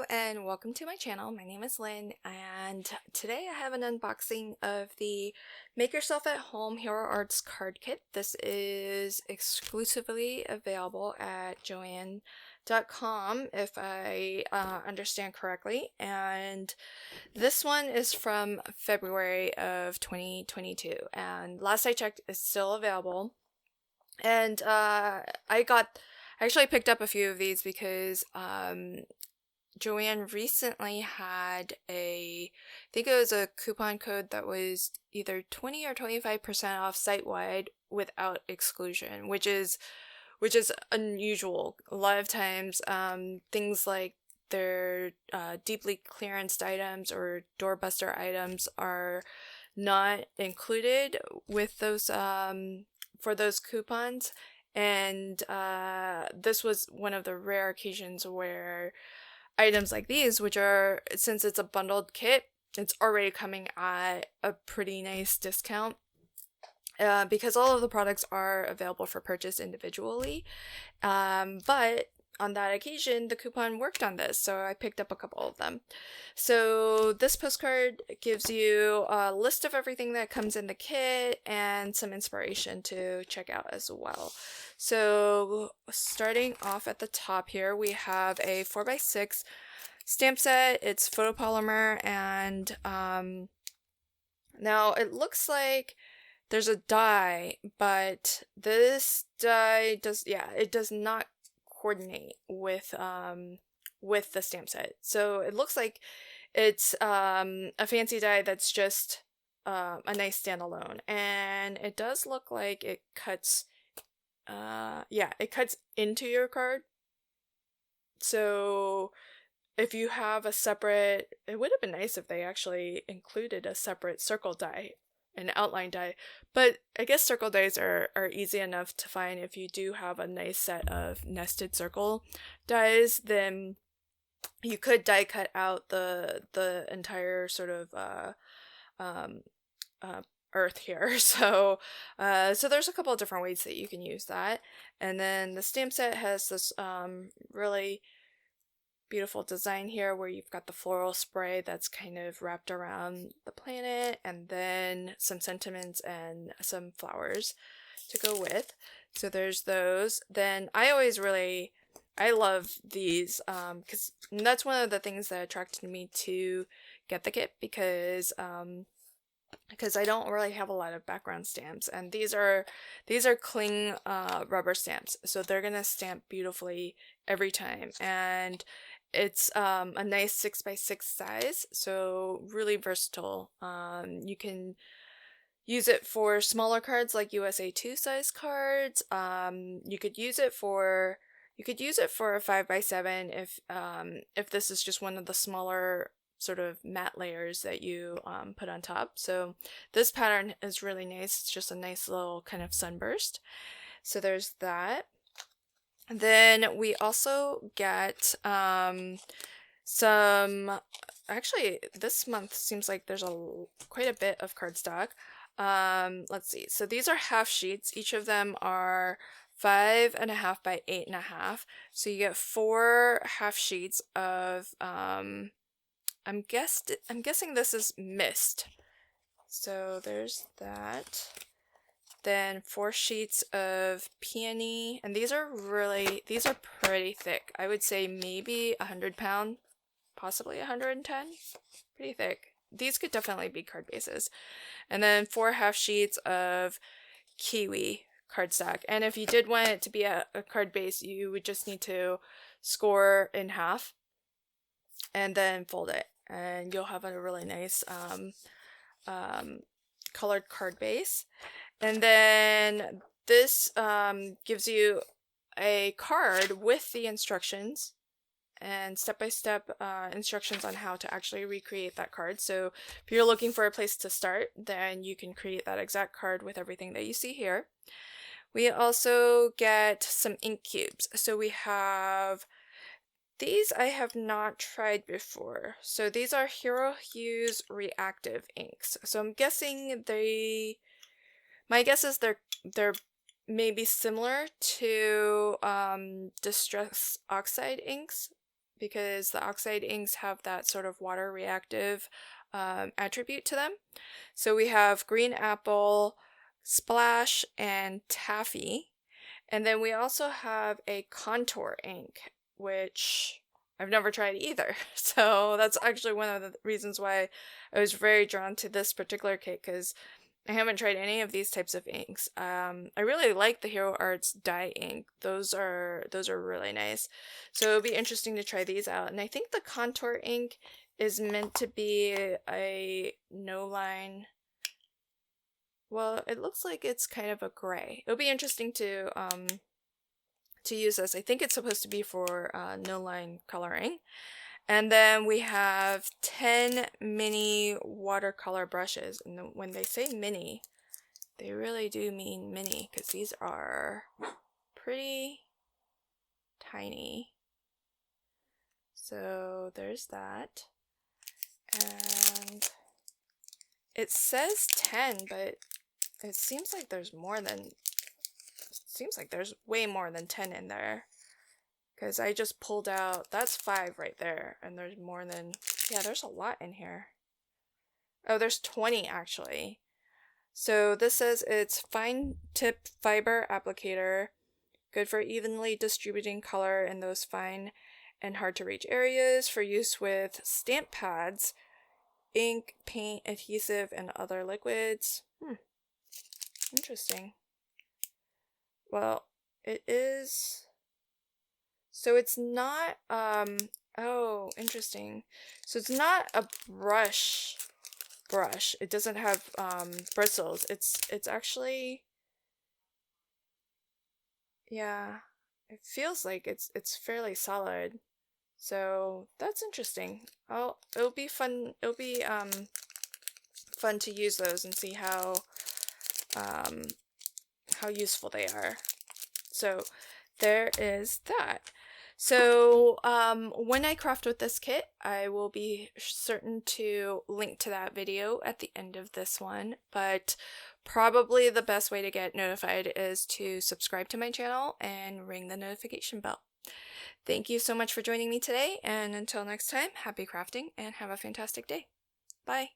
and welcome to my channel. My name is Lynn, and today I have an unboxing of the Make Yourself at Home Hero Arts card kit. This is exclusively available at Joann.com if I understand correctly, and this one is from February of 2022, and last I checked it's still available. And I actually picked up a few of these because Joann recently had I think it was a coupon code that was either 20 or 25% off site-wide without exclusion, which is unusual. A lot of times, things like their deeply clearanced items or doorbuster items are not included with those for those coupons. And this was one of the rare occasions where items like these, which are, since it's a bundled kit, it's already coming at a pretty nice discount because all of the products are available for purchase individually. But on that occasion, the coupon worked on this, so I picked up a couple of them. So this postcard gives you a list of everything that comes in the kit and some inspiration to check out as well. So starting off at the top here, we have a 4x6 stamp set. It's photopolymer, and now it looks like there's a die, but this die does not coordinate with the stamp set. So it looks like it's a fancy die that's just a nice standalone, and it does look like it cuts it cuts into your card. So if you have a separate, it would have been nice if they actually included a separate circle die, an outline die, but I guess circle dies are easy enough to find. If you do have a nice set of nested circle dies, then you could die cut out the entire sort of earth here. So there's a couple of different ways that you can use that. And then the stamp set has this really beautiful design here where you've got the floral spray that's kind of wrapped around the planet, and then some sentiments and some flowers to go with. So there's those. Then I love these because that's one of the things that attracted me to get the kit, because I don't really have a lot of background stamps, and these are cling rubber stamps, so they're gonna stamp beautifully every time, and it's a nice 6x6 size, so really versatile. You can use it for smaller cards like USA 2 size cards. You could use it for a 5x7 if this is just one of the smaller sort of matte layers that you put on top. So this pattern is really nice. It's just a nice little kind of sunburst. So there's that. Then we also get some, actually this month seems like there's quite a bit of cardstock. Let's see. So these are half sheets. Each of them are 5.5 by 8.5. So you get 4 half sheets of I'm guessing this is mist. So there's that. Then 4 sheets of peony, and these are pretty thick. I would say maybe 100-pound, possibly 110. Pretty thick. These could definitely be card bases. And then 4 half sheets of kiwi cardstock. And if you did want it to be a card base, you would just need to score in half and then fold it, and you'll have a really nice colored card base. And then this gives you a card with the instructions and step-by-step instructions on how to actually recreate that card. So if you're looking for a place to start, then you can create that exact card with everything that you see here. We also get some ink cubes. So we have these I have not tried before. So these are Hero Hues Reactive inks. So I'm guessing my guess is they're maybe similar to Distress Oxide inks, because the oxide inks have that sort of water reactive attribute to them. So we have green apple, splash, and taffy. And then we also have a contour ink, which I've never tried either. So that's actually one of the reasons why I was very drawn to this particular kit, because I haven't tried any of these types of inks. I really like the Hero Arts dye ink. Those are really nice. So it'll be interesting to try these out. And I think the contour ink is meant to be a no line. Well, it looks like it's kind of a gray. It'll be interesting to use this. I think it's supposed to be for no line coloring. And then we have 10 mini watercolor brushes. And when they say mini, they really do mean mini, because these are pretty tiny. So there's that. And it says 10, but it seems like there's there's way more than 10 in there. Because I just pulled out, that's 5 right there, and there's more than, yeah, there's a lot in here. Oh, there's 20 actually. So this says it's fine tip fiber applicator, good for evenly distributing color in those fine and hard to reach areas, for use with stamp pads, ink, paint, adhesive, and other liquids. Interesting. Well, it is... So it's not, oh, interesting. So it's not a brush. It doesn't have, bristles. It's actually, yeah, it feels like it's fairly solid. So that's interesting. It'll be fun. It'll be, fun to use those and see how useful they are. So there is that. So when I craft with this kit, I will be certain to link to that video at the end of this one, but probably the best way to get notified is to subscribe to my channel and ring the notification bell. Thank you so much for joining me today, and until next time, happy crafting and have a fantastic day. Bye!